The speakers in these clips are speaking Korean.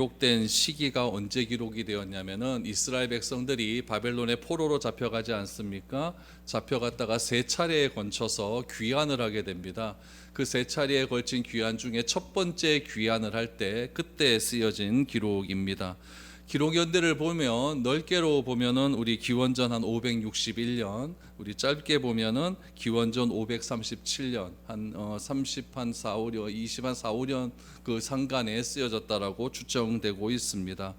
기록된 시기가 언제 기록이 되었냐면은 이스라엘 백성들이 바벨론의 포로로 잡혀가지 않습니까? 잡혀갔다가 세 차례에 걸쳐서 귀환을 하게 됩니다. 그 세 차례에 걸친 귀환 중에 첫 번째 귀환을 할 때 그때 쓰여진 기록입니다. 기록 연대를 보면 넓게로 보면은 우리 기원전 한 561년, 우리 짧게 보면은 기원전 537년, 한 30, 한 4, 5년, 20, 한 4, 5년 그 상간에 쓰여졌다라고 추정되고 있습니다.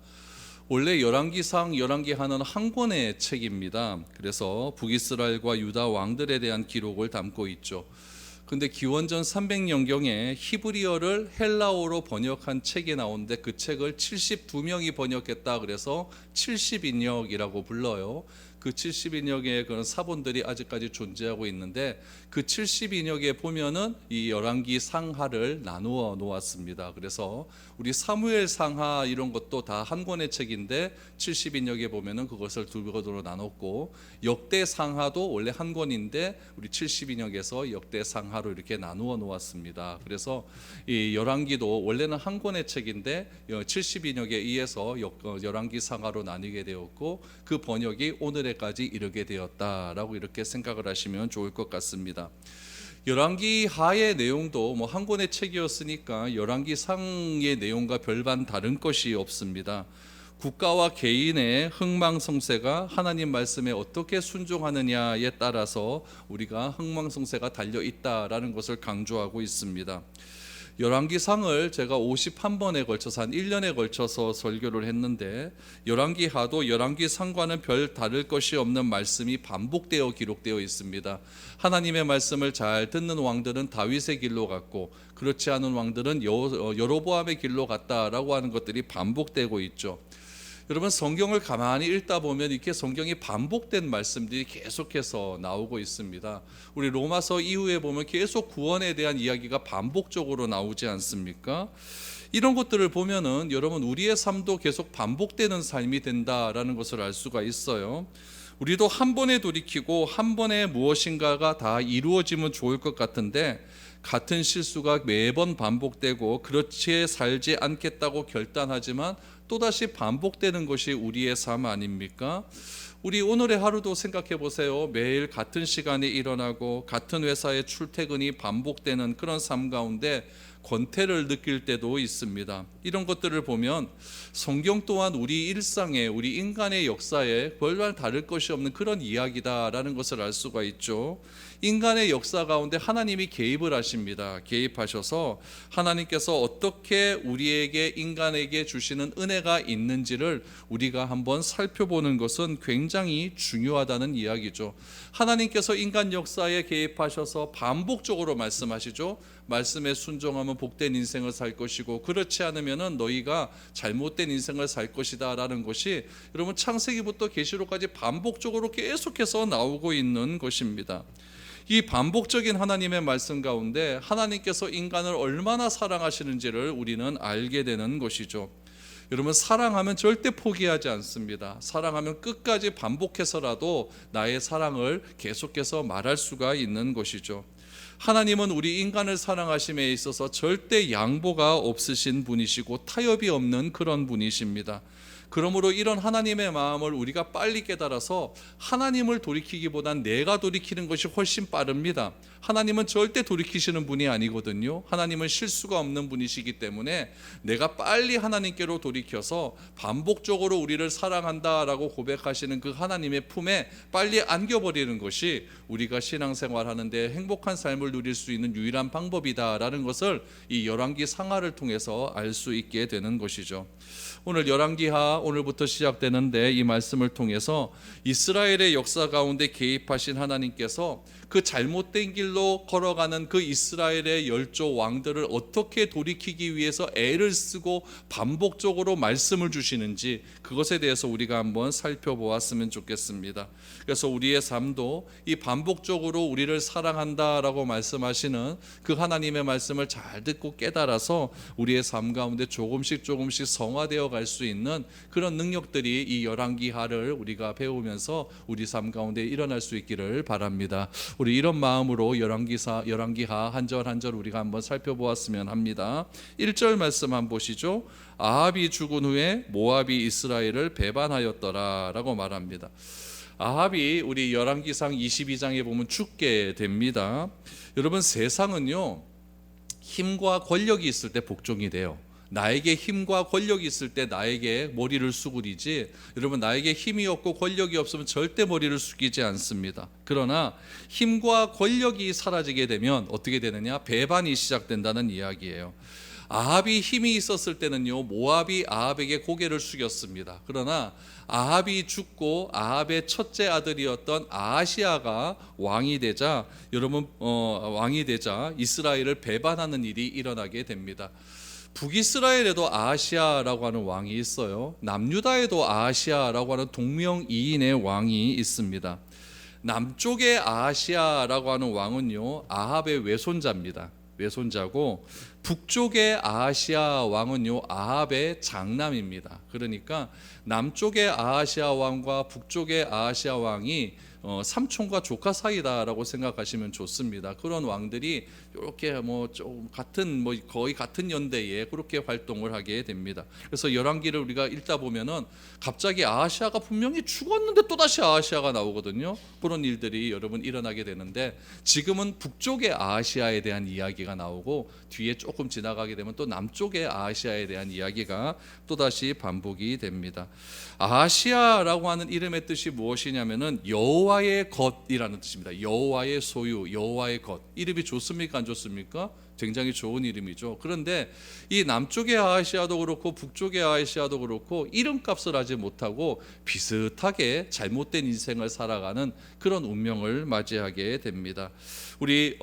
원래 열왕기상, 열왕기하는 한 권의 책입니다. 그래서 북이스라엘과 유다 왕들에 대한 기록을 담고 있죠. 근데 기원전 300년경에 히브리어를 헬라어로 번역한 책이 나오는데 그 책을 72명이 번역했다 그래서 70인역이라고 불러요. 그 70인역의 그런 사본들이 아직까지 존재하고 있는데 그 70인역에 보면은 이 열왕기 상하를 나누어 놓았습니다. 그래서 우리 사무엘 상하 이런 것도 다 한 권의 책인데 70인역에 보면은 그것을 두 권으로 나눴고 역대 상하도 원래 한 권인데 우리 70인역에서 역대 상하로 이렇게 나누어 놓았습니다. 그래서 이 열왕기도 원래는 한 권의 책인데 70인역에 의해서 열왕기 상하로 나뉘게 되었고 그 번역이 오늘에까지 이르게 되었다라고 이렇게 생각을 하시면 좋을 것 같습니다. 열왕기 하의 내용도 뭐 한 권의 책이었으니까 열왕기 상의 내용과 별반 다른 것이 없습니다. 국가와 개인의 흥망성쇠가 하나님 말씀에 어떻게 순종하느냐에 따라서 우리가 흥망성쇠가 달려 있다라는 것을 강조하고 있습니다. 열왕기상을 제가 51번에 걸쳐서 한 1년에 걸쳐서 설교를 했는데 열왕기하도 열왕기상과는 별 다를 것이 없는 말씀이 반복되어 기록되어 있습니다. 하나님의 말씀을 잘 듣는 왕들은 다윗의 길로 갔고 그렇지 않은 왕들은 여로보암의 길로 갔다라고 하는 것들이 반복되고 있죠. 여러분 성경을 가만히 읽다 보면 이렇게 성경이 반복된 말씀들이 계속해서 나오고 있습니다. 우리 로마서 이후에 보면 계속 구원에 대한 이야기가 반복적으로 나오지 않습니까? 이런 것들을 보면은 여러분 우리의 삶도 계속 반복되는 삶이 된다라는 것을 알 수가 있어요. 우리도 한 번에 돌이키고 한 번에 무엇인가가 다 이루어지면 좋을 것 같은데 같은 실수가 매번 반복되고 그렇게 살지 않겠다고 결단하지만 또다시 반복되는 것이 우리의 삶 아닙니까? 우리 오늘의 하루도 생각해 보세요. 매일 같은 시간에 일어나고 같은 회사에 출퇴근이 반복되는 그런 삶 가운데 권태를 느낄 때도 있습니다. 이런 것들을 보면 성경 또한 우리 일상에 우리 인간의 역사에 별반 다를 것이 없는 그런 이야기다라는 것을 알 수가 있죠. 인간의 역사 가운데 하나님이 개입을 하십니다. 개입하셔서 하나님께서 어떻게 우리에게 인간에게 주시는 은혜가 있는지를 우리가 한번 살펴보는 것은 굉장히 중요하다는 이야기죠. 하나님께서 인간 역사에 개입하셔서 반복적으로 말씀하시죠. 말씀에 순종하면 복된 인생을 살 것이고 그렇지 않으면 너희가 잘못된 인생을 살 것이다 라는 것이 여러분 창세기부터 계시록까지 반복적으로 계속해서 나오고 있는 것입니다. 이 반복적인 하나님의 말씀 가운데 하나님께서 인간을 얼마나 사랑하시는지를 우리는 알게 되는 것이죠. 여러분 사랑하면 절대 포기하지 않습니다. 사랑하면 끝까지 반복해서라도 나의 사랑을 계속해서 말할 수가 있는 것이죠. 하나님은 우리 인간을 사랑하심에 있어서 절대 양보가 없으신 분이시고 타협이 없는 그런 분이십니다. 그러므로 이런 하나님의 마음을 우리가 빨리 깨달아서 하나님을 돌이키기보단 내가 돌이키는 것이 훨씬 빠릅니다. 하나님은 절대 돌이키시는 분이 아니거든요. 하나님은 실수가 없는 분이시기 때문에 내가 빨리 하나님께로 돌이켜서 반복적으로 우리를 사랑한다라고 고백하시는 그 하나님의 품에 빨리 안겨버리는 것이 우리가 신앙생활하는데 행복한 삶을 누릴 수 있는 유일한 방법이다라는 것을 이 열왕기 상하를 통해서 알 수 있게 되는 것이죠. 오늘 열왕기하 오늘부터 시작되는데 이 말씀을 통해서 이스라엘의 역사 가운데 개입하신 하나님께서 그 잘못된 길로 걸어가는 그 이스라엘의 열조 왕들을 어떻게 돌이키기 위해서 애를 쓰고 반복적으로 말씀을 주시는지 그것에 대해서 우리가 한번 살펴보았으면 좋겠습니다. 그래서 우리의 삶도 이 반복적으로 우리를 사랑한다라고 말씀하시는 그 하나님의 말씀을 잘 듣고 깨달아서 우리의 삶 가운데 조금씩 성화되어 갈 수 있는 그런 능력들이 이 열왕기하를 우리가 배우면서 우리 삶 가운데 일어날 수 있기를 바랍니다. 우리 이런 마음으로 열왕기하 한 절 한 절 우리가 한번 살펴보았으면 합니다. 1절 말씀 한번 보시죠. 아합이 죽은 후에 모압이 이스라엘을 배반하였더라 라고 말합니다. 아합이 우리 열왕기상 22장에 보면 죽게 됩니다. 여러분, 세상은요 힘과 권력이 있을 때 복종이 돼요. 나에게 힘과 권력이 있을 때 나에게 머리를 숙이지, 여러분, 나에게 힘이 없고 권력이 없으면 절대 머리를 숙이지 않습니다. 그러나 힘과 권력이 사라지게 되면 어떻게 되느냐? 배반이 시작된다는 이야기예요. 아합이 힘이 있었을 때는요 모압이 아합에게 고개를 숙였습니다. 그러나 아합이 죽고 아합의 첫째 아들이었던 아하시아가 왕이 되자, 여러분, 왕이 되자 이스라엘을 배반하는 일이 일어나게 됩니다. 북이스라엘에도 아하시아라고 하는 왕이 있어요. 남유다에도 아하시아라고 하는 동명이인의 왕이 있습니다. 남쪽의 아하시아라고 하는 왕은요 아합의 외손자입니다. 외손자고, 북쪽의 아하시아 왕은요 아합의 장남입니다. 그러니까 남쪽의 아하시아 왕과 북쪽의 아하시아 왕이 삼촌과 조카 사이다라고 생각하시면 좋습니다. 그런 왕들이 이렇게 좀 같은 거의 같은 연대에 그렇게 활동을 하게 됩니다. 그래서 열왕기를 우리가 읽다 보면은 갑자기 아하시아가 분명히 죽었는데 또 다시 아하시아가 나오거든요. 그런 일들이 여러분 일어나게 되는데, 지금은 북쪽의 아하시아에 대한 이야기가 나오고 뒤에 조금 지나가게 되면 또 남쪽의 아하시아에 대한 이야기가 또 다시 반복이 됩니다. 아하시아라고 하는 이름의 뜻이 무엇이냐면은 여호와의 것이라는 뜻입니다. 여호와의 소유, 여호와의 것. 이름이 좋습니까, 안 좋습니까? 굉장히 좋은 이름이죠. 그런데 이 남쪽의 아하시아도 그렇고 북쪽의 아하시아도 그렇고 이름값을 하지 못하고 비슷하게 잘못된 인생을 살아가는 그런 운명을 맞이하게 됩니다. 우리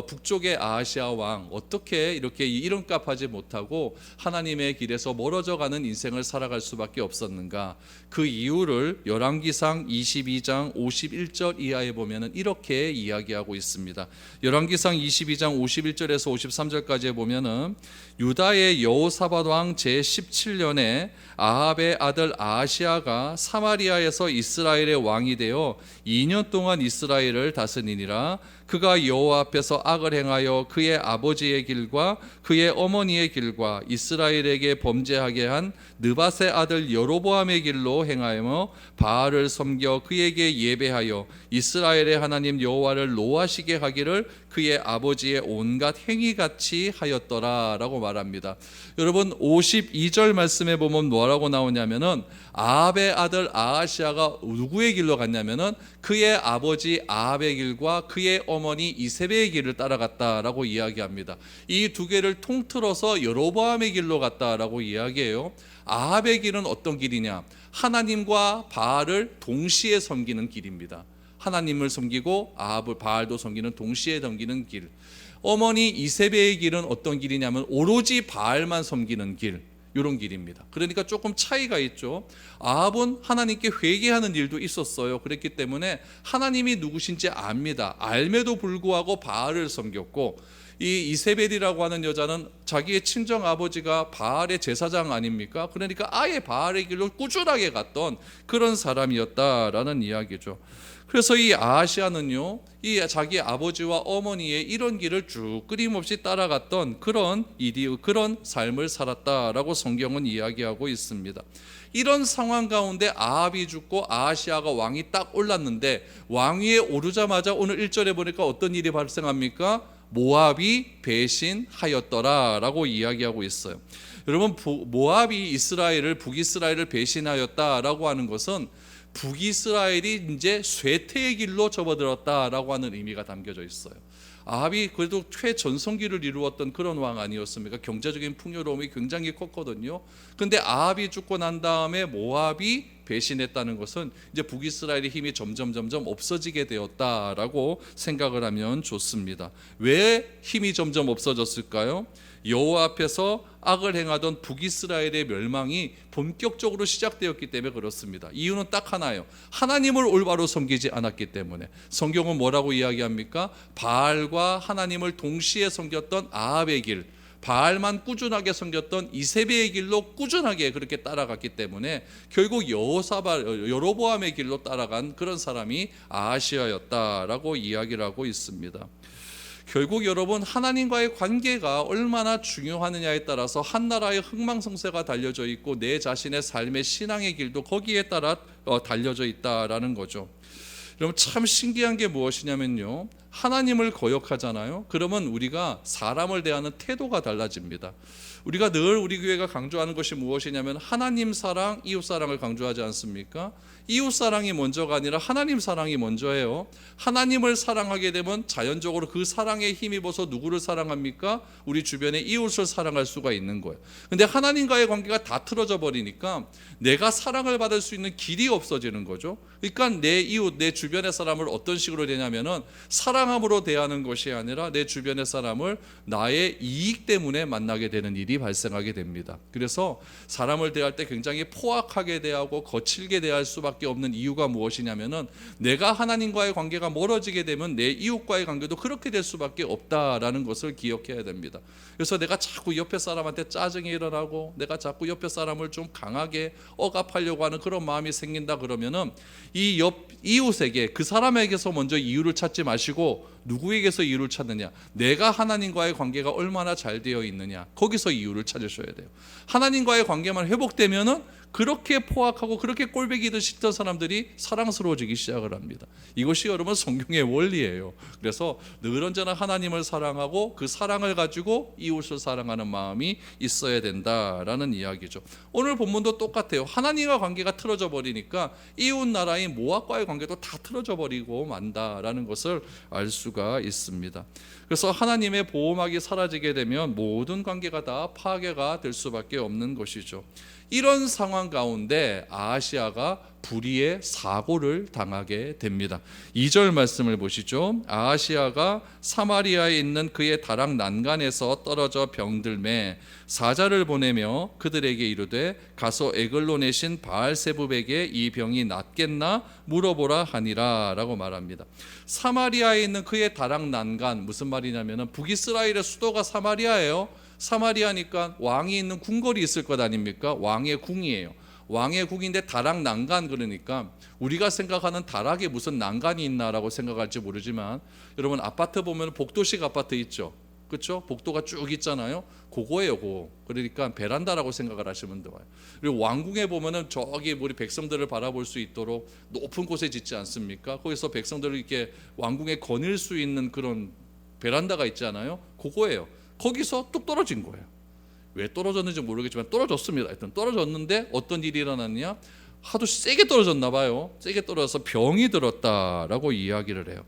북쪽의 아하시아 왕 어떻게 이렇게 이름값 하지 못하고 하나님의 길에서 멀어져가는 인생을 살아갈 수밖에 없었는가? 그 이유를 열왕기상 22장 51절 이하에 보면은 이렇게 이야기하고 있습니다. 열왕기상 22장 51절에서 53절까지에 보면은 유다의 여호사밧 왕 제17년에 아합의 아들 아하시아가 사마리아에서 이스라엘의 왕이 되어 2년 동안 이스라엘을 다스리니라. 그가 여호와 앞에서 악을 행하여 그의 아버지의 길과 그의 어머니의 길과 이스라엘에게 범죄하게 한 느밧의 아들 여로보암의 길로 행하여 바알을 섬겨 그에게 예배하여 이스라엘의 하나님 여호와를 노하시게 하기를 그의 아버지의 온갖 행위같이 하였더라 라고 말합니다. 여러분, 52절 말씀에 보면 뭐라고 나오냐면은 아합의 아들 아하시아가 누구의 길로 갔냐면은 그의 아버지 아합의 길과 그의 어머니 이세벨의 길을 따라갔다라고 이야기합니다. 이 두 개를 통틀어서 여로보암의 길로 갔다라고 이야기해요. 아합의 길은 어떤 길이냐? 하나님과 바알을 동시에 섬기는 길입니다. 하나님을 섬기고 아합을 바알도 섬기는 동시에 섬기는 길. 어머니 이세벨의 길은 어떤 길이냐면 오로지 바알만 섬기는 길, 이런 길입니다. 그러니까 조금 차이가 있죠. 아합은 하나님께 회개하는 일도 있었어요. 그랬기 때문에 하나님이 누구신지 압니다. 알매도 불구하고 바알을 섬겼고, 이 이세벨이라고 하는 여자는 자기의 친정 아버지가 바알의 제사장 아닙니까? 그러니까 아예 바알의 길로 꾸준하게 갔던 그런 사람이었다라는 이야기죠. 그래서 이 아하시아는요, 이 자기 아버지와 어머니의 이런 길을 쭉 끊임없이 따라갔던 그런 삶을 살았다라고 성경은 이야기하고 있습니다. 이런 상황 가운데 아합이 죽고 아하시아가 왕이 딱 올랐는데, 왕위에 오르자마자 오늘 1절에 보니까 어떤 일이 발생합니까? 모압이 배신하였더라 라고 이야기하고 있어요. 여러분, 모압이 북이스라엘을 배신하였다라고 하는 것은 북이스라엘이 이제 쇠퇴의 길로 접어들었다라고 하는 의미가 담겨져 있어요. 아합이 그래도 최전성기를 이루었던 그런 왕 아니었습니까? 경제적인 풍요로움이 굉장히 컸거든요. 근데 아합이 죽고 난 다음에 모압이 배신했다는 것은 이제 북이스라엘의 힘이 점점 없어지게 되었다라고 생각을 하면 좋습니다. 왜 힘이 점점 없어졌을까요? 여호와 앞에서 악을 행하던 북이스라엘의 멸망이 본격적으로 시작되었기 때문에 그렇습니다. 이유는 딱 하나예요. 하나님을 올바로 섬기지 않았기 때문에. 성경은 뭐라고 이야기합니까? 바알과 하나님을 동시에 섬겼던 아합의 길, 바알만 꾸준하게 섬겼던 이세벨의 길로 꾸준하게 그렇게 따라갔기 때문에 결국 여로보암의 길로 따라간 그런 사람이 아하시아였다라고 이야기를 하고 있습니다. 결국 여러분, 하나님과의 관계가 얼마나 중요하느냐에 따라서 한 나라의 흥망성쇠가 달려져 있고 내 자신의 삶의 신앙의 길도 거기에 따라 달려져 있다라는 거죠. 여러분, 참 신기한 게 무엇이냐면요, 하나님을 거역하잖아요. 그러면 우리가 사람을 대하는 태도가 달라집니다. 우리가 늘 우리 교회가 강조하는 것이 무엇이냐면 하나님 사랑, 이웃 사랑을 강조하지 않습니까? 이웃 사랑이 먼저가 아니라 하나님 사랑이 먼저예요. 하나님을 사랑하게 되면 자연적으로 그 사랑에 힘입어서 누구를 사랑합니까? 우리 주변의 이웃을 사랑할 수가 있는 거예요. 근데 하나님과의 관계가 다 틀어져 버리니까 내가 사랑을 받을 수 있는 길이 없어지는 거죠. 그러니까 내 이웃, 내 주변의 사람을 어떤 식으로 되냐면은 사랑함으로 대하는 것이 아니라 내 주변의 사람을 나의 이익 때문에 만나게 되는 일이 발생하게 됩니다. 그래서 사람을 대할 때 굉장히 포악하게 대하고 거칠게 대할 수밖에 없는 이유가 무엇이냐면은 내가 하나님과의 관계가 멀어지게 되면 내 이웃과의 관계도 그렇게 될 수밖에 없다라는 것을 기억해야 됩니다. 그래서 내가 자꾸 옆에 사람한테 짜증이 일어나고 내가 자꾸 옆에 사람을 좀 강하게 억압하려고 하는 그런 마음이 생긴다 그러면은 이 이웃에게, 그 사람에게서 먼저 이유를 찾지 마시고 누구에게서 이유를 찾느냐, 내가 하나님과의 관계가 얼마나 잘 되어 있느냐, 거기서 이유를 찾으셔야 돼요. 하나님과의 관계만 회복되면은 그렇게 포악하고 그렇게 꼴배기도 싫던 사람들이 사랑스러워지기 시작을 합니다. 이것이 여러분 성경의 원리예요. 그래서 늘 언제나 하나님을 사랑하고 그 사랑을 가지고 이웃을 사랑하는 마음이 있어야 된다라는 이야기죠. 오늘 본문도 똑같아요. 하나님과 관계가 틀어져 버리니까 이웃 나라인 모압과의 관계도 다 틀어져 버리고 만다라는 것을 알 수가 있습니다. 그래서 하나님의 보호막이 사라지게 되면 모든 관계가 다 파괴가 될 수밖에 없는 것이죠. 이런 상황 가운데 아하시아가 불의의 사고를 당하게 됩니다. 2절 말씀을 보시죠. 아하시아가 사마리아에 있는 그의 다락 난간에서 떨어져 병들매 사자를 보내며 그들에게 이르되 가서 에글론의 신 바알세붑에게 이 병이 낫겠나 물어보라 하니라 라고 말합니다. 사마리아에 있는 그의 다락 난간, 무슨 말이냐면 북이스라엘의 수도가 사마리아예요. 사마리아니까 왕이 있는 궁궐이 있을 것 아닙니까? 왕의 궁이에요. 왕의 궁인데 다락 난간, 그러니까 우리가 생각하는 다락에 무슨 난간이 있나라고 생각할지 모르지만 여러분, 아파트 보면 복도식 아파트 있죠, 그렇죠? 복도가 쭉 있잖아요. 그거예요, 그거. 그러니까 베란다라고 생각을 하시면 돼요. 그리고 왕궁에 보면은 저기 우리 백성들을 바라볼 수 있도록 높은 곳에 짓지 않습니까? 거기서 백성들을 이렇게 왕궁에 거닐 수 있는 그런 베란다가 있잖아요. 그거예요. 거기서 뚝 떨어진 거예요. 왜 떨어졌는지 모르겠지만 떨어졌습니다. 하여튼 떨어졌는데 어떤 일이 일어났냐? 하도 세게 떨어졌나 봐요. 세게 떨어져서 병이 들었다라고 이야기를 해요.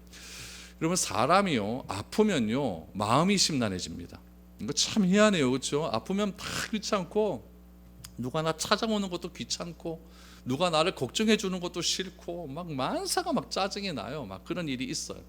그러면 사람이요, 아프면요 마음이 심란해집니다. 이거 참 희한해요, 그렇죠? 아프면 다 귀찮고 누가 나 찾아오는 것도 귀찮고 누가 나를 걱정해 주는 것도 싫고 막 만사가 막 짜증이 나요. 막 그런 일이 있어요.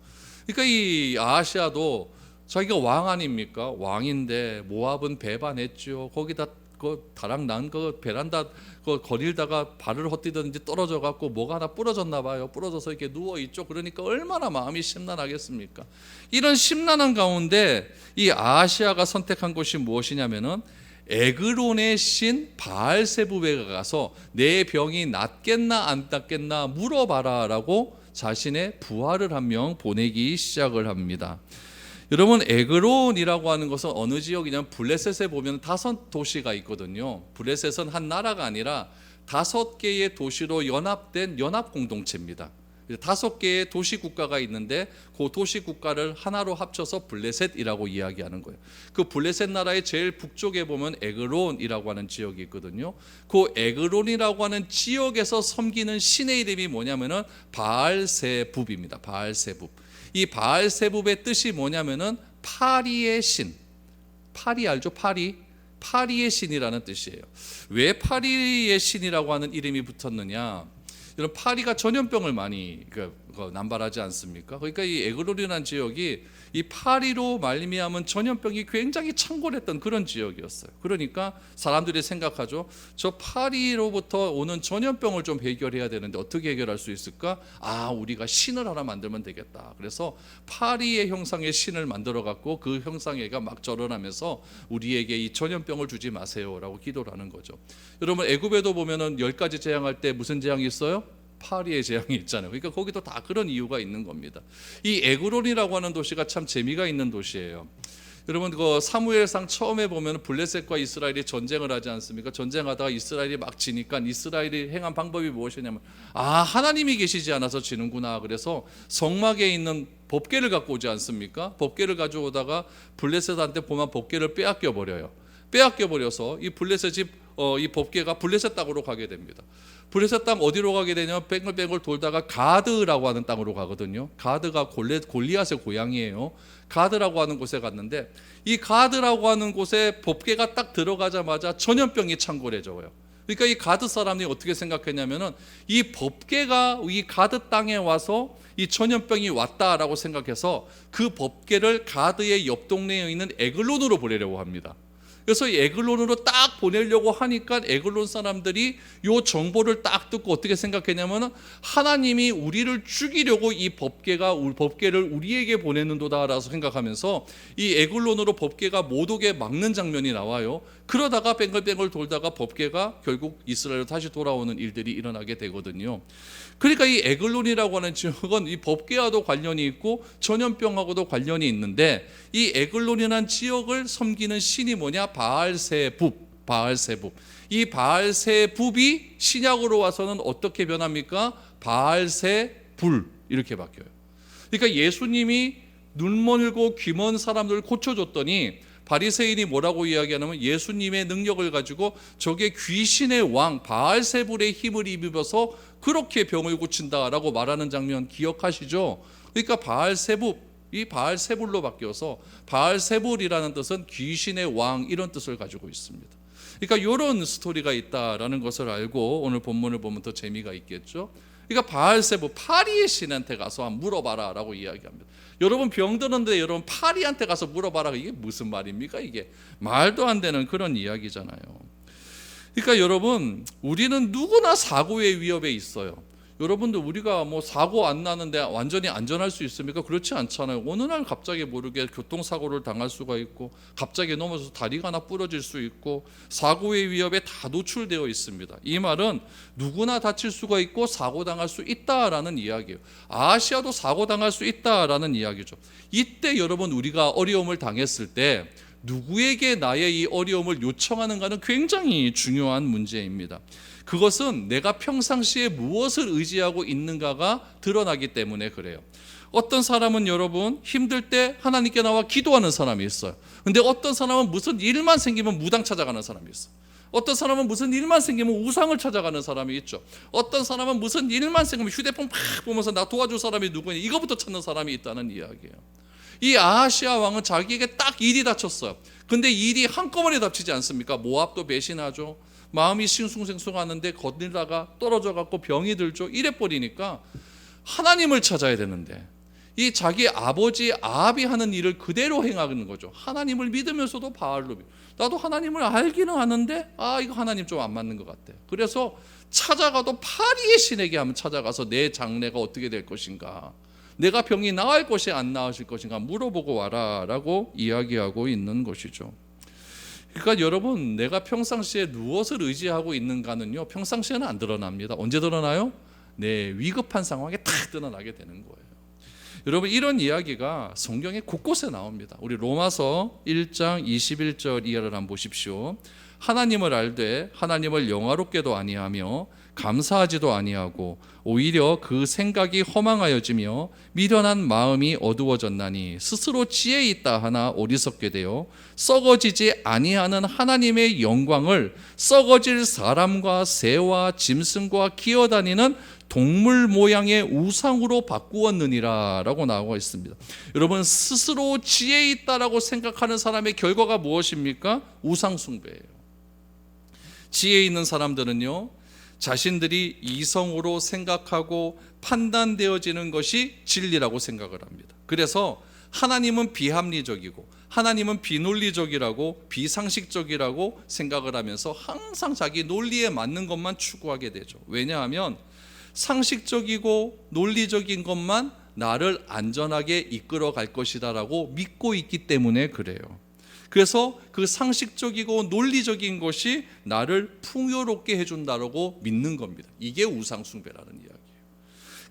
그러니까 이 아하시아도 자기가 왕 아닙니까? 왕인데 모압은 배반했죠. 거기다 그 다락 난 그 베란다 그 거닐다가 발을 헛디든지 떨어져 갖고 뭐가 하나 부러졌나 봐요. 부러져서 이렇게 누워 있죠. 그러니까 얼마나 마음이 심란하겠습니까? 이런 심란한 가운데 이 아하시아가 선택한 것이 무엇이냐면은 에그론의 신 바알세붑에 가서 내 병이 낫겠나 안 낫겠나 물어봐라라고 자신의 부하를 한 명 보내기 시작을 합니다. 여러분, 에그론이라고 하는 것은 어느 지역이냐면 블레셋에 보면 5도시가 있거든요. 블레셋은 한 나라가 아니라 5개의 도시로 연합된 연합 공동체입니다. 5개의 도시 국가가 있는데 그 도시 국가를 하나로 합쳐서 블레셋이라고 이야기하는 거예요. 그 블레셋 나라의 제일 북쪽에 보면 에그론이라고 하는 지역이 있거든요. 그 에그론이라고 하는 지역에서 섬기는 신의 이름이 뭐냐면은 바알세붑입니다. 바알세붑. 이 바알세붑의 뜻이 뭐냐면은 파리의 신. 파리 알죠? 파리의 신이라는 뜻이에요. 왜 파리의 신이라고 하는 이름이 붙었느냐? 이런 파리가 전염병을 많이 남발하지 않습니까? 그러니까 이 에그론이라는 지역이 이 파리로 말미암은 전염병이 굉장히 창궐했던 그런 지역이었어요. 그러니까 사람들이 생각하죠. 저 파리로부터 오는 전염병을 좀 해결해야 되는데 어떻게 해결할 수 있을까? 우리가 신을 하나 만들면 되겠다. 그래서 파리의 형상의 신을 만들어 갖고 그 형상애가 막 절원하면서 우리에게 이 전염병을 주지 마세요라고 기도를 하는 거죠. 여러분 애굽에도 보면은 10가지 재앙할 때 무슨 재앙이 있어요? 파리의 재앙이 있잖아요. 그러니까 거기도 다 그런 이유가 있는 겁니다. 이 에그론이라고 하는 도시가 참 재미가 있는 도시예요. 여러분 그 사무엘상 처음에 보면 블레셋과 이스라엘이 전쟁을 하지 않습니까? 전쟁하다가 이스라엘이 막 지니까 이스라엘이 행한 방법이 무엇이냐면 하나님이 계시지 않아서 지는구나. 그래서 성막에 있는 법궤를 갖고 오지 않습니까? 법궤를 가져오다가 블레셋한테 보면 법궤를 빼앗겨 버려요. 빼앗겨 버려서 이 블레셋이 이 법궤가 블레셋 땅으로 가게 됩니다. 블레셋 땅 어디로 가게 되냐면 뱅글뱅글 돌다가 가드라고 하는 땅으로 가거든요. 가드가 골리앗의 고향이에요. 가드라고 하는 곳에 갔는데 이 가드라고 하는 곳에 법궤가 딱 들어가자마자 전염병이 창궐해져요. 그러니까 이 가드 사람들이 어떻게 생각했냐면은 이 법궤가 이 가드 땅에 와서 이 전염병이 왔다라고 생각해서 그 법궤를 가드의 옆 동네에 있는 에글론으로 보내려고 합니다. 그래서 이 에글론으로 딱 보내려고 하니까 에글론 사람들이 이 정보를 딱 듣고 어떻게 생각했냐면 하나님이 우리를 죽이려고 이 법궤를 우리에게 보내는도다라고 생각하면서 이 에글론으로 법궤가 못 오게 막는 장면이 나와요. 그러다가 뱅글뱅글 돌다가 법궤가 결국 이스라엘로 다시 돌아오는 일들이 일어나게 되거든요. 그러니까 이 에글론이라고 하는 지역은 이 법궤와도 관련이 있고 전염병하고도 관련이 있는데 이 에글론이라는 지역을 섬기는 신이 뭐냐? 바알세붑. 이 바알세붑이 신약으로 와서는 어떻게 변합니까? 바알세불 이렇게 바뀌어요. 그러니까 예수님이 눈멀고 귀먼 사람들을 고쳐줬더니 바리새인이 뭐라고 이야기하냐면 예수님의 능력을 가지고 저게 귀신의 왕 바알세불의 힘을 입어서 그렇게 병을 고친다라고 말하는 장면 기억하시죠? 그러니까 이 바알세불로 바뀌어서 바알세불이라는 뜻은 귀신의 왕 이런 뜻을 가지고 있습니다. 그러니까 이런 스토리가 있다라는 것을 알고 오늘 본문을 보면 더 재미가 있겠죠. 그러니까 바알세불 파리의 신한테 가서 물어봐라 라고 이야기합니다. 여러분 병드는데 여러분 파리한테 가서 물어봐라, 이게 무슨 말입니까? 이게 말도 안 되는 그런 이야기잖아요. 그러니까 여러분 우리는 누구나 사고의 위협에 있어요. 여러분들 우리가 뭐 사고 안 나는데 완전히 안전할 수 있습니까? 그렇지 않잖아요. 어느 날 갑자기 모르게 교통사고를 당할 수가 있고 갑자기 넘어져서 다리가 하나 부러질 수 있고 사고의 위협에 다 노출되어 있습니다. 이 말은 누구나 다칠 수가 있고 사고 당할 수 있다라는 이야기예요. 아시아도 사고 당할 수 있다라는 이야기죠. 이때 여러분 우리가 어려움을 당했을 때 누구에게 나의 이 어려움을 요청하는가는 굉장히 중요한 문제입니다. 그것은 내가 평상시에 무엇을 의지하고 있는가가 드러나기 때문에 그래요. 어떤 사람은 여러분 힘들 때 하나님께 나와 기도하는 사람이 있어요. 근데 어떤 사람은 무슨 일만 생기면 무당 찾아가는 사람이 있어요. 어떤 사람은 무슨 일만 생기면 우상을 찾아가는 사람이 있죠. 어떤 사람은 무슨 일만 생기면 휴대폰 팍 보면서 나 도와줄 사람이 누구냐 이거부터 찾는 사람이 있다는 이야기예요. 이 아하시아 왕은 자기에게 딱 일이 닥쳤어요. 근데 일이 한꺼번에 닥치지 않습니까? 모압도 배신하죠. 마음이 싱숭생숭하는데 거들다가 떨어져 갖고 병이 들죠. 이래 버리니까 하나님을 찾아야 되는데 이 자기 아버지 아합이 하는 일을 그대로 행하는 거죠. 하나님을 믿으면서도 바알로 나도 하나님을 알기는 하는데 이거 하나님 좀 안 맞는 것 같아. 그래서 찾아가도 파리의 신에게 한번 찾아가서 내 장래가 어떻게 될 것인가, 내가 병이 나을 것이 안 나으실 것인가 물어보고 와라 라고 이야기하고 있는 것이죠. 그러니까 여러분 내가 평상시에 무엇을 의지하고 있는가는요 평상시에는 안 드러납니다. 언제 드러나요? 네, 위급한 상황에 딱 드러나게 되는 거예요. 여러분 이런 이야기가 성경에 곳곳에 나옵니다. 우리 로마서 1장 21절 이하를 한번 보십시오. 하나님을 알되 하나님을 영화롭게도 아니하며 감사하지도 아니하고 오히려 그 생각이 허망하여지며 미련한 마음이 어두워졌나니 스스로 지혜 있다 하나 어리석게 되어 썩어지지 아니하는 하나님의 영광을 썩어질 사람과 새와 짐승과 기어다니는 동물 모양의 우상으로 바꾸었느니라 라고 나오고 있습니다. 여러분 스스로 지혜 있다라고 생각하는 사람의 결과가 무엇입니까? 우상 숭배예요. 지혜 있는 사람들은요 자신들이 이성으로 생각하고 판단되어지는 것이 진리라고 생각을 합니다. 그래서 하나님은 비합리적이고 하나님은 비논리적이라고 비상식적이라고 생각을 하면서 항상 자기 논리에 맞는 것만 추구하게 되죠. 왜냐하면 상식적이고 논리적인 것만 나를 안전하게 이끌어 갈 것이다라고 믿고 있기 때문에 그래요. 그래서 그 상식적이고 논리적인 것이 나를 풍요롭게 해준다라고 믿는 겁니다. 이게 우상숭배라는 이야기예요.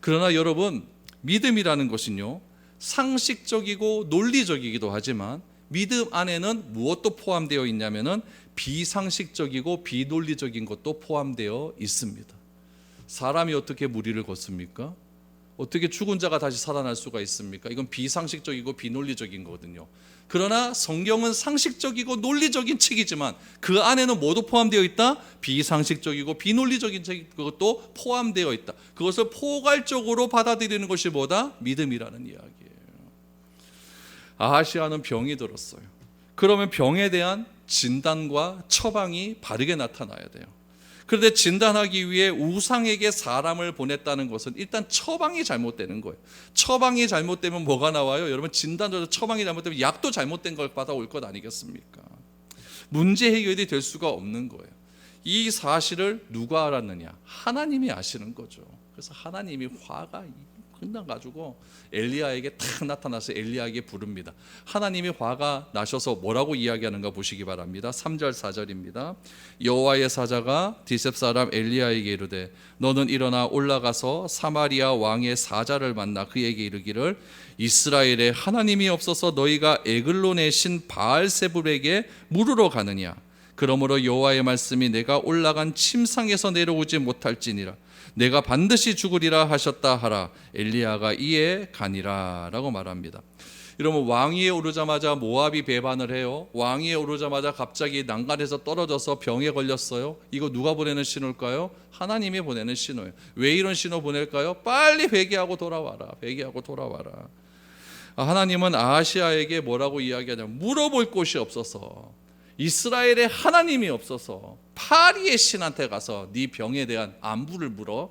그러나 여러분, 믿음이라는 것은요, 상식적이고 논리적이기도 하지만 믿음 안에는 무엇도 포함되어 있냐면은 비상식적이고 비논리적인 것도 포함되어 있습니다. 사람이 어떻게 무리를 걷습니까? 어떻게 죽은 자가 다시 살아날 수가 있습니까? 이건 비상식적이고 비논리적인 거거든요. 그러나 성경은 상식적이고 논리적인 책이지만 그 안에는 뭐도 포함되어 있다? 비상식적이고 비논리적인 것도 포함되어 있다. 그것을 포괄적으로 받아들이는 것이 뭐다? 믿음이라는 이야기예요. 아하시아는 병이 들었어요. 그러면 병에 대한 진단과 처방이 바르게 나타나야 돼요. 그런데 진단하기 위해 우상에게 사람을 보냈다는 것은 일단 처방이 잘못되는 거예요. 처방이 잘못되면 뭐가 나와요? 여러분, 진단조차 처방이 잘못되면 약도 잘못된 걸 받아올 것 아니겠습니까? 문제 해결이 될 수가 없는 거예요. 이 사실을 누가 알았느냐? 하나님이 아시는 거죠. 그래서 하나님이 화가 끝나가지고 엘리야에게 탁 나타나서 엘리야에게 부릅니다. 하나님이 화가 나셔서 뭐라고 이야기하는가 보시기 바랍니다. 3절 4절입니다. 여호와의 사자가 디셉 사람 엘리야에게 이르되 너는 일어나 올라가서 사마리아 왕의 사자를 만나 그에게 이르기를 이스라엘에 하나님이 없어서 너희가 에글로 내신 바알세불에게 물으러 가느냐. 그러므로 여호와의 말씀이 내가 올라간 침상에서 내려오지 못할지니라. 내가 반드시 죽으리라 하셨다 하라. 엘리야가 이에 가니라 라고 말합니다. 여러분, 왕위에 오르자마자 모압이 배반을 해요. 왕위에 오르자마자 갑자기 난간에서 떨어져서 병에 걸렸어요. 이거 누가 보내는 신호일까요? 하나님이 보내는 신호예요. 왜 이런 신호 보낼까요? 빨리 회개하고 돌아와라. 회개하고 돌아와라. 하나님은 아하시아에게 뭐라고 이야기하냐면 물어볼 곳이 없어서, 이스라엘에 하나님이 없어서 파리의 신한테 가서 네 병에 대한 안부를 물어.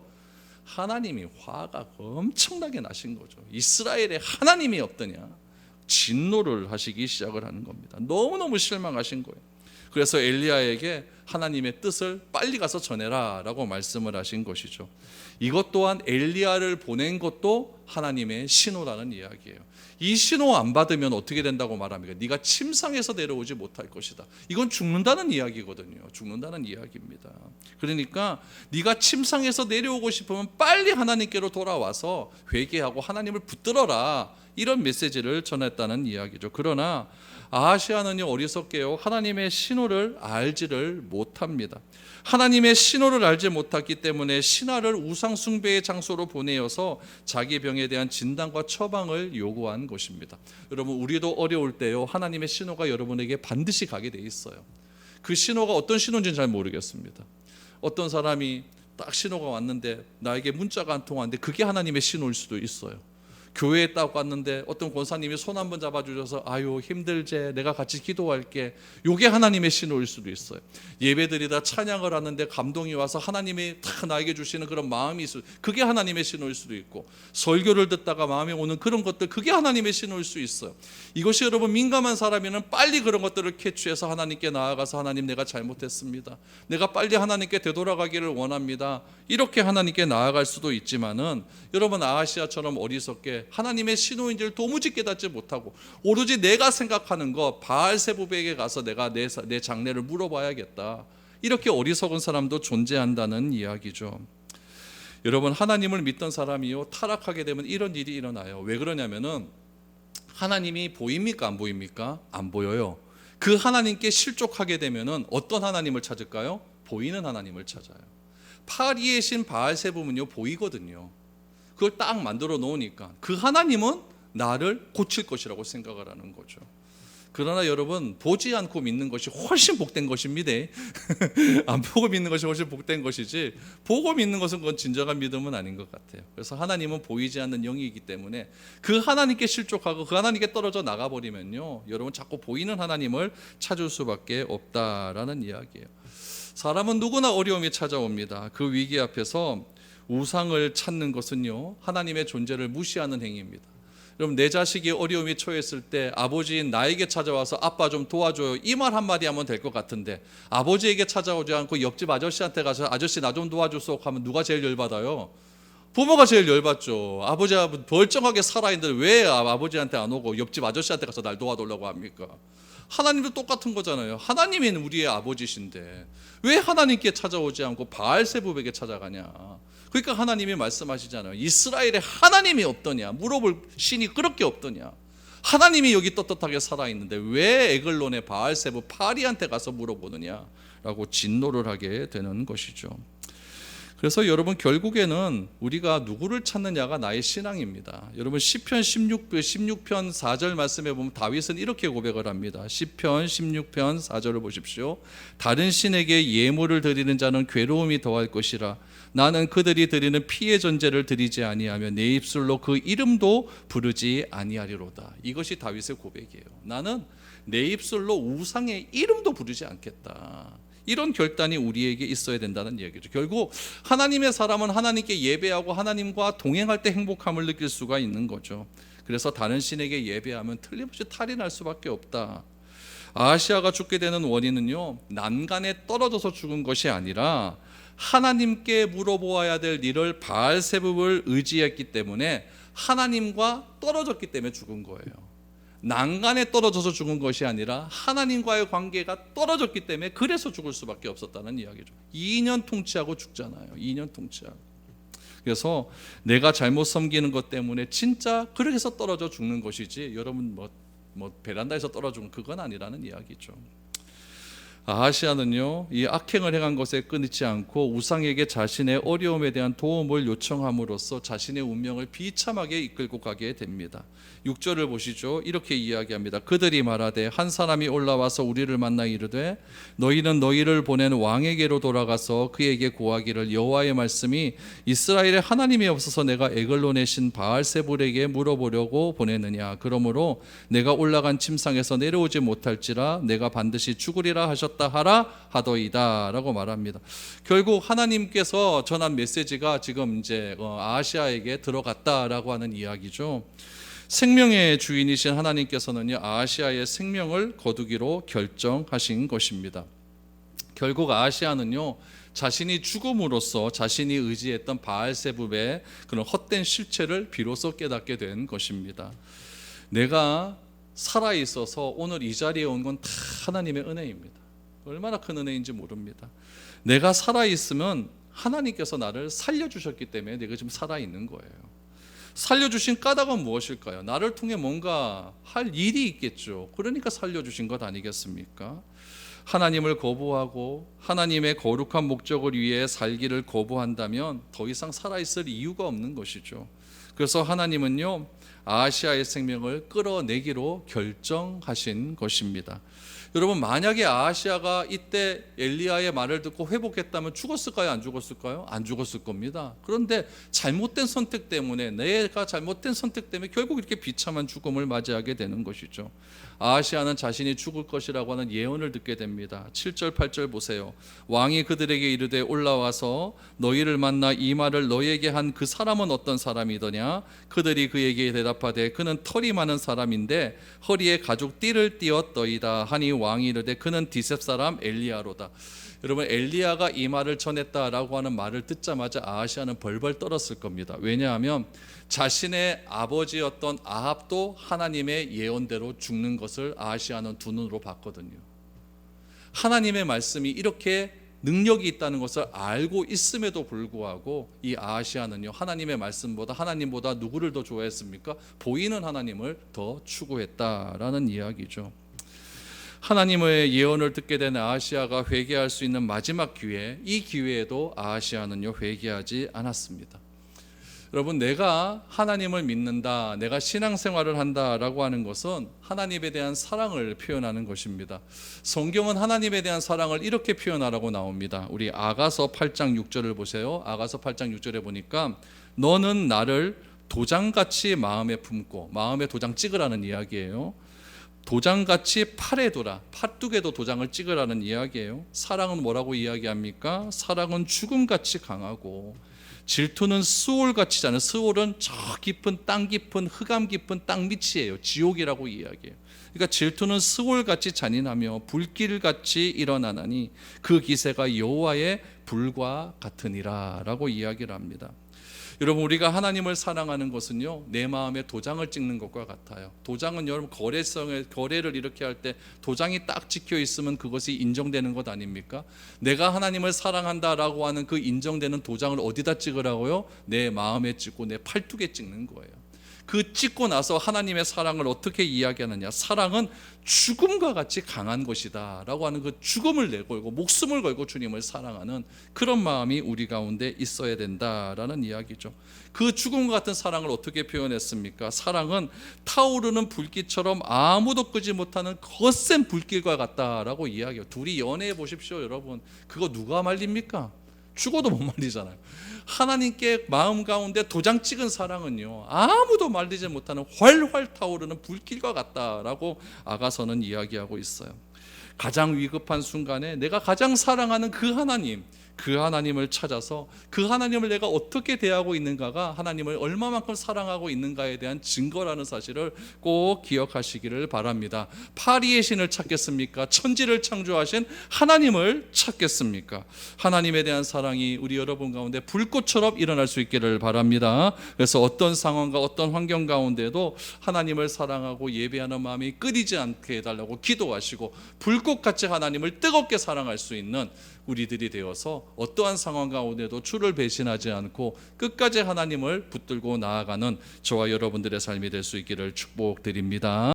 하나님이 화가 엄청나게 나신 거죠. 이스라엘에 하나님이 없더냐, 진노를 하시기 시작을 하는 겁니다. 너무너무 실망하신 거예요. 그래서 엘리야에게 하나님의 뜻을 빨리 가서 전해라 라고 말씀을 하신 것이죠. 이것 또한 엘리야를 보낸 것도 하나님의 신호라는 이야기예요. 이 신호 안 받으면 어떻게 된다고 말합니까? 네가 침상에서 내려오지 못할 것이다. 이건 죽는다는 이야기거든요. 죽는다는 이야기입니다. 그러니까 네가 침상에서 내려오고 싶으면 빨리 하나님께로 돌아와서 회개하고 하나님을 붙들어라, 이런 메시지를 전했다는 이야기죠. 그러나 아하시아는요, 어리석게요, 하나님의 신호를 알지를 못합니다. 하나님의 신호를 알지 못했기 때문에 신하를 우상 숭배의 장소로 보내어서 자기 병에 대한 진단과 처방을 요구한 것입니다. 여러분, 우리도 어려울 때요, 하나님의 신호가 여러분에게 반드시 가게 돼 있어요. 그 신호가 어떤 신호인지는 잘 모르겠습니다. 어떤 사람이 딱 신호가 왔는데 나에게 문자가 안 통하는데 그게 하나님의 신호일 수도 있어요. 교회에 딱 왔는데 어떤 권사님이 손 한번 잡아주셔서 아유 힘들제, 내가 같이 기도할게, 이게 하나님의 신호일 수도 있어요. 예배드리다 찬양을 하는데 감동이 와서 하나님이 다 나에게 주시는 그런 마음이 있어요. 그게 하나님의 신호일 수도 있고, 설교를 듣다가 마음에 오는 그런 것들, 그게 하나님의 신호일 수 있어요. 이것이 여러분, 민감한 사람이면 빨리 그런 것들을 캐치해서 하나님께 나아가서 하나님, 내가 잘못했습니다, 내가 빨리 하나님께 되돌아가기를 원합니다, 이렇게 하나님께 나아갈 수도 있지만은, 여러분, 아하시아처럼 어리석게 하나님의 신호인지를 도무지 깨닫지 못하고 오로지 내가 생각하는 것, 바알세불에게 가서 내가 내 장래를 물어봐야겠다, 이렇게 어리석은 사람도 존재한다는 이야기죠. 여러분, 하나님을 믿던 사람이요, 타락하게 되면 이런 일이 일어나요. 왜 그러냐면은 하나님이 보입니까 안 보입니까? 안 보여요. 그 하나님께 실족하게 되면은 어떤 하나님을 찾을까요? 보이는 하나님을 찾아요. 파리의 신 바알세불은요, 보이거든요. 그걸 딱 만들어 놓으니까 그 하나님은 나를 고칠 것이라고 생각을 하는 거죠. 그러나 여러분, 보지 않고 믿는 것이 훨씬 복된 것입니다. 안 보고 믿는 것이 훨씬 복된 것이지, 보고 믿는 것은 그건 진정한 믿음은 아닌 것 같아요. 그래서 하나님은 보이지 않는 영이기 때문에 그 하나님께 실족하고 그 하나님께 떨어져 나가버리면요, 여러분 자꾸 보이는 하나님을 찾을 수밖에 없다라는 이야기예요. 사람은 누구나 어려움이 찾아옵니다. 그 위기 앞에서 우상을 찾는 것은요, 하나님의 존재를 무시하는 행위입니다. 여러분, 내 자식이 어려움이 처했을 때 아버지인 나에게 찾아와서 아빠 좀 도와줘요, 이 말 한마디 하면 될 것 같은데, 아버지에게 찾아오지 않고 옆집 아저씨한테 가서 아저씨 나 좀 도와주소 하면 누가 제일 열받아요? 부모가 제일 열받죠. 아버지가 멀쩡하게 살아있는데 왜 아버지한테 안 오고 옆집 아저씨한테 가서 날 도와달라고 합니까? 하나님도 똑같은 거잖아요. 하나님이 우리의 아버지신데 왜 하나님께 찾아오지 않고 바알세붑에게 찾아가냐? 그러니까 하나님이 말씀하시잖아요. 이스라엘의 하나님이 없더냐? 물어볼 신이 그렇게 없더냐? 하나님이 여기 떳떳하게 살아있는데 왜 에글론의 바알세붑 파리한테 가서 물어보느냐? 라고 진노를 하게 되는 것이죠. 그래서 여러분, 결국에는 우리가 누구를 찾느냐가 나의 신앙입니다. 여러분, 시편 16편 4절 말씀에 보면 다윗은 이렇게 고백을 합니다. 시편 16편 4절을 보십시오. 다른 신에게 예물을 드리는 자는 괴로움이 더할 것이라. 나는 그들이 드리는 피의 전제를 드리지 아니하며 내 입술로 그 이름도 부르지 아니하리로다. 이것이 다윗의 고백이에요. 나는 내 입술로 우상의 이름도 부르지 않겠다. 이런 결단이 우리에게 있어야 된다는 얘기죠. 결국 하나님의 사람은 하나님께 예배하고 하나님과 동행할 때 행복함을 느낄 수가 있는 거죠. 그래서 다른 신에게 예배하면 틀림없이 탈이 날 수밖에 없다. 아하시아가 죽게 되는 원인은요, 난간에 떨어져서 죽은 것이 아니라 하나님께 물어보아야 될 일을 바알세붑을 의지했기 때문에 하나님과 떨어졌기 때문에 죽은 거예요. 난간에 떨어져서 죽은 것이 아니라 하나님과의 관계가 떨어졌기 때문에 그래서 죽을 수밖에 없었다는 이야기죠. 2년 통치하고 죽잖아요. 2년 통치하고. 그래서 내가 잘못 섬기는 것 때문에 진짜 그렇게 해서 떨어져 죽는 것이지, 여러분 뭐 베란다에서 떨어져 죽는 그건 아니라는 이야기죠. 아하시아는요, 이 악행을 행한 것에 끊이지 않고 우상에게 자신의 어려움에 대한 도움을 요청함으로써 자신의 운명을 비참하게 이끌고 가게 됩니다. 6절을 보시죠. 이렇게 이야기합니다. 그들이 말하되 한 사람이 올라와서 우리를 만나 이르되 너희는 너희를 보낸 왕에게로 돌아가서 그에게 고하기를 여호와의 말씀이 이스라엘의 하나님이 없어서 내가 에글론의 신 바알세불에게 물어보려고 보내느냐. 그러므로 내가 올라간 침상에서 내려오지 못할지라 내가 반드시 죽으리라 하셨다 하라 하더이다 라고 말합니다. 결국 하나님께서 전한 메시지가 지금 이제 아하시아에게 들어갔다라고 하는 이야기죠. 생명의 주인이신 하나님께서는요, 아하시아의 생명을 거두기로 결정하신 것입니다. 결국 아하시아는요, 자신이 죽음으로써 자신이 의지했던 바알세붑의 그런 헛된 실체를 비로소 깨닫게 된 것입니다. 내가 살아 있어서 오늘 이 자리에 온 건 다 하나님의 은혜입니다. 얼마나 큰 은혜인지 모릅니다. 내가 살아 있으면 하나님께서 나를 살려주셨기 때문에 내가 지금 살아 있는 거예요. 살려주신 까닭은 무엇일까요? 나를 통해 뭔가 할 일이 있겠죠. 그러니까 살려주신 것 아니겠습니까? 하나님을 거부하고 하나님의 거룩한 목적을 위해 살기를 거부한다면 더 이상 살아있을 이유가 없는 것이죠. 그래서 하나님은요, 아하시아의 생명을 끌어내기로 결정하신 것입니다. 여러분, 만약에 아하시아가 이때 엘리야의 말을 듣고 회복했다면 죽었을까요? 안 죽었을까요? 안 죽었을 겁니다. 그런데 잘못된 선택 때문에, 내가 잘못된 선택 때문에 결국 이렇게 비참한 죽음을 맞이하게 되는 것이죠. 아하시아는 자신이 죽을 것이라고 하는 예언을 듣게 됩니다. 7절 8절 보세요. 왕이 그들에게 이르되 올라와서 너희를 만나 이 말을 너희에게 한 그 사람은 어떤 사람이더냐? 그들이 그에게 대답하되 그는 털이 많은 사람인데 허리에 가죽 띠를 띠었더이다 하니 왕이 이르되 그는 디셉 사람 엘리야로다. 여러분, 엘리야가 이 말을 전했다라고 하는 말을 듣자마자 아하시아는 벌벌 떨었을 겁니다. 왜냐하면 자신의 아버지였던 아합도 하나님의 예언대로 죽는 것을 아하시아는 두 눈으로 봤거든요. 하나님의 말씀이 이렇게 능력이 있다는 것을 알고 있음에도 불구하고 이 아하시아는요, 하나님의 말씀보다, 하나님보다 누구를 더 좋아했습니까? 보이는 하나님을 더 추구했다라는 이야기죠. 하나님의 예언을 듣게 된 아하시아가 회개할 수 있는 마지막 기회, 이 기회에도 아하시아는요, 회개하지 않았습니다. 여러분, 내가 하나님을 믿는다, 내가 신앙생활을 한다라고 하는 것은 하나님에 대한 사랑을 표현하는 것입니다. 성경은 하나님에 대한 사랑을 이렇게 표현하라고 나옵니다. 우리 아가서 8장 6절을 보세요. 아가서 8장 6절에 보니까 너는 나를 도장같이 마음에 품고, 마음에 도장 찍으라는 이야기예요. 도장같이 팔에 두라. 팔뚝에도 도장을 찍으라는 이야기예요. 사랑은 뭐라고 이야기합니까? 사랑은 죽음같이 강하고 질투는 스올같이 자는, 스올은 저 깊은 땅 깊은 흑암 깊은 땅 밑이에요. 지옥이라고 이야기해요. 그러니까 질투는 스올같이 잔인하며 불길같이 일어나나니 그 기세가 여호와의 불과 같으니라 라고 이야기를 합니다. 여러분, 우리가 하나님을 사랑하는 것은요, 내 마음에 도장을 찍는 것과 같아요. 도장은 여러분 거래를 이렇게 할 때 도장이 딱 찍혀 있으면 그것이 인정되는 것 아닙니까? 내가 하나님을 사랑한다라고 하는 그 인정되는 도장을 어디다 찍으라고요? 내 마음에 찍고 내 팔뚝에 찍는 거예요. 그 찍고 나서 하나님의 사랑을 어떻게 이야기하느냐? 사랑은 죽음과 같이 강한 것이다 라고 하는 그 죽음을 내걸고 목숨을 걸고 주님을 사랑하는 그런 마음이 우리 가운데 있어야 된다라는 이야기죠. 그 죽음과 같은 사랑을 어떻게 표현했습니까? 사랑은 타오르는 불길처럼 아무도 끄지 못하는 거센 불길과 같다라고 이야기해요. 둘이 연애해 보십시오, 여러분. 그거 누가 말립니까? 죽어도 못 말리잖아요. 하나님께 마음 가운데 도장 찍은 사랑은요, 아무도 말리지 못하는 활활 타오르는 불길과 같다라고 아가서는 이야기하고 있어요. 가장 위급한 순간에 내가 가장 사랑하는 그 하나님을 찾아서 그 하나님을 내가 어떻게 대하고 있는가가 하나님을 얼마만큼 사랑하고 있는가에 대한 증거라는 사실을 꼭 기억하시기를 바랍니다. 파리의 신을 찾겠습니까? 천지를 창조하신 하나님을 찾겠습니까? 하나님에 대한 사랑이 우리 여러분 가운데 불꽃처럼 일어날 수 있기를 바랍니다. 그래서 어떤 상황과 어떤 환경 가운데도 하나님을 사랑하고 예배하는 마음이 끓이지 않게 해달라고 기도하시고 불꽃같이 하나님을 뜨겁게 사랑할 수 있는 우리들이 되어서 어떠한 상황 가운데도 주를 배신하지 않고 끝까지 하나님을 붙들고 나아가는 저와 여러분들의 삶이 될 수 있기를 축복드립니다.